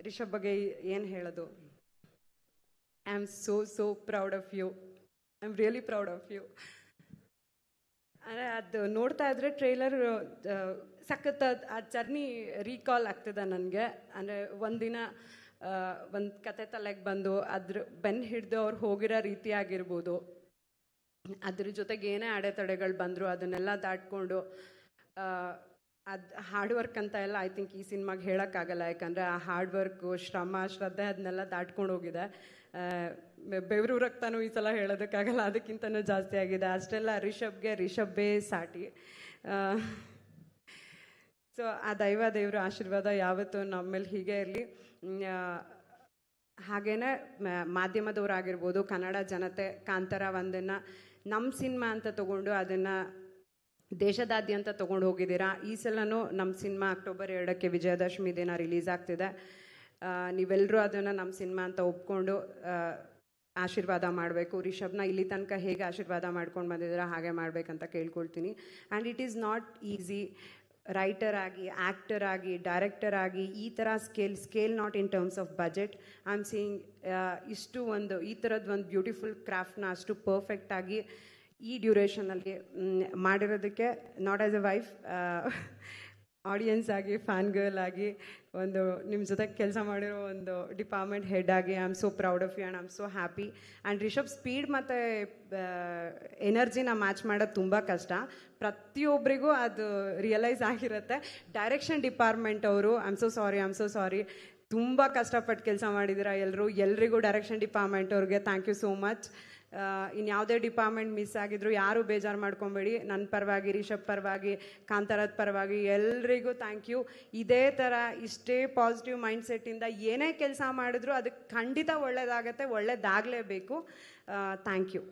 ರಿಷಬ್ ಬಗ್ಗೆ ಏನು ಹೇಳೋದು. I am so proud of you. I am really proud of you. ಅಂದರೆ ಅದು ನೋಡ್ತಾ ಇದ್ರೆ ಟ್ರೈಲರ್ ಸಖತ್ ಆ ಜರ್ನಿ ರೀಕಾಲ್ ಆಗ್ತದೆ ನನಗೆ. ಅಂದರೆ ಒಂದಿನ ಒಂದು ಕತೆ ತಲೆಗೆ ಬಂದು ಅದ್ರ ಬೆನ್ನು ಹಿಡಿದು ಅವ್ರು ಹೋಗಿರೋ ರೀತಿ ಆಗಿರ್ಬೋದು, ಅದ್ರ ಜೊತೆಗೆ ಏನೇ ಅಡೆತಡೆಗಳು ಬಂದರು ಅದನ್ನೆಲ್ಲ ದಾಟ್ಕೊಂಡು ಅದು ಹಾರ್ಡ್ ವರ್ಕ್ ಅಂತ ಎಲ್ಲ ಐ ಥಿಂಕ್ ಈ ಸಿನಿಮಾಗೆ ಹೇಳೋಕ್ಕಾಗಲ್ಲ. ಯಾಕಂದರೆ ಆ ಹಾರ್ಡ್ ವರ್ಕು, ಶ್ರಮ, ಶ್ರದ್ಧೆ ಅದನ್ನೆಲ್ಲ ದಾಟ್ಕೊಂಡು ಹೋಗಿದೆ. ಬೆವರು ರಕ್ತನೂ ಈ ಸಲ ಹೇಳೋದಕ್ಕಾಗಲ್ಲ, ಅದಕ್ಕಿಂತನೂ ಜಾಸ್ತಿ ಆಗಿದೆ. ಅಷ್ಟೆಲ್ಲ ರಿಷಬ್ಬೇ ಸಾಟಿ. ಸೊ ಆ ದೇವ್ರ ಆಶೀರ್ವಾದ ಯಾವತ್ತೂ ನಮ್ಮ ಮೇಲೆ ಹೀಗೆ ಇರಲಿ. ಹಾಗೇನೆ ಮಾಧ್ಯಮದವರಾಗಿರ್ಬೋದು, ಕನ್ನಡ ಜನತೆ ಕಾಂತಾರ ಒಂದನ್ನು ನಮ್ಮ ಸಿನಿಮಾ ಅಂತ ತೊಗೊಂಡು ಅದನ್ನು ದೇಶದಾದ್ಯಂತ ತೊಗೊಂಡು ಹೋಗಿದ್ದೀರಾ. ಈ ಸಲನೂ ನಮ್ಮ ಸಿನಿಮಾ ಅಕ್ಟೋಬರ್ 2ಕ್ಕೆ ವಿಜಯದಶಮಿ ದಿನ ರಿಲೀಸ್ ಆಗ್ತಿದೆ. ನೀವೆಲ್ಲರೂ ಅದನ್ನು ನಮ್ಮ ಸಿನಿಮಾ ಅಂತ ಒಪ್ಕೊಂಡು ಆಶೀರ್ವಾದ ಮಾಡಬೇಕು. ರಿಷಬ್ನ ಇಲ್ಲಿ ತನಕ ಹೇಗೆ ಆಶೀರ್ವಾದ ಮಾಡ್ಕೊಂಡು ಬಂದಿದ್ದೀರಾ ಹಾಗೆ ಮಾಡಬೇಕಂತ ಕೇಳ್ಕೊಳ್ತೀನಿ. And it is not easy writer ಆಗಿ, ಆ್ಯಕ್ಟರ್ ಆಗಿ, ಡೈರೆಕ್ಟರ್ ಆಗಿ ಈ ಥರ scale not in terms of budget. I am seeing ಈ ಥರದ್ದು ಒಂದು ಬ್ಯೂಟಿಫುಲ್ ಕ್ರಾಫ್ಟ್ನ ಅಷ್ಟು ಪರ್ಫೆಕ್ಟಾಗಿ ಈ ಡ್ಯೂರೇಷನಲ್ಲಿ ಮಾಡಿರೋದಕ್ಕೆ not as a wife, audience ಆಗಿ, ಫ್ಯಾನ್ ಗರ್ಲ್ ಆಗಿ, ಒಂದು ನಿಮ್ಮ ಜೊತೆ ಕೆಲಸ ಮಾಡಿರೋ ಒಂದು ಡಿಪಾರ್ಟ್ಮೆಂಟ್ ಹೆಡ್ ಆಗಿ I am so proud of you and I am so happy. And Rishab speed ಮತ್ತು ಎನರ್ಜಿನ ಮ್ಯಾಚ್ ಮಾಡೋದು ತುಂಬ ಕಷ್ಟ. ಪ್ರತಿಯೊಬ್ಬರಿಗೂ ಅದು ರಿಯಲೈಸ್ ಆಗಿರುತ್ತೆ. ಡೈರೆಕ್ಷನ್ ಡಿಪಾರ್ಟ್ಮೆಂಟ್ ಅವರು ಐ ಆಮ್ ಸೋ ಸಾರಿ ತುಂಬ ಕಷ್ಟಪಟ್ಟು ಕೆಲಸ ಮಾಡಿದ್ದೀರಾ ಎಲ್ರಿಗೂ ಡೈರೆಕ್ಷನ್ ಡಿಪಾರ್ಟ್ಮೆಂಟ್ ಅವ್ರಿಗೆ ಥ್ಯಾಂಕ್ ಯು ಸೋ ಮಚ್. ಇನ್ಯಾವುದೇ ಡಿಪಾರ್ಟ್ಮೆಂಟ್ ಮಿಸ್ ಆಗಿದ್ರು ಯಾರೂ ಬೇಜಾರು ಮಾಡ್ಕೊಬೇಡಿ. ನನ್ನ ಪರವಾಗಿ, ರಿಷಬ್ ಪರವಾಗಿ, ಕಾಂತಾರದ ಪರವಾಗಿ ಎಲ್ರಿಗೂ ಥ್ಯಾಂಕ್ ಯು. ಇದೇ ಥರ ಇಷ್ಟೇ ಪಾಸಿಟಿವ್ ಮೈಂಡ್ಸೆಟ್ಟಿಂದ ಏನೇ ಕೆಲಸ ಮಾಡಿದ್ರು ಅದಕ್ಕೆ ಖಂಡಿತ ಒಳ್ಳೆಯದಾಗತ್ತೆ, ಒಳ್ಳೆಯದಾಗಲೇಬೇಕು. Thank you.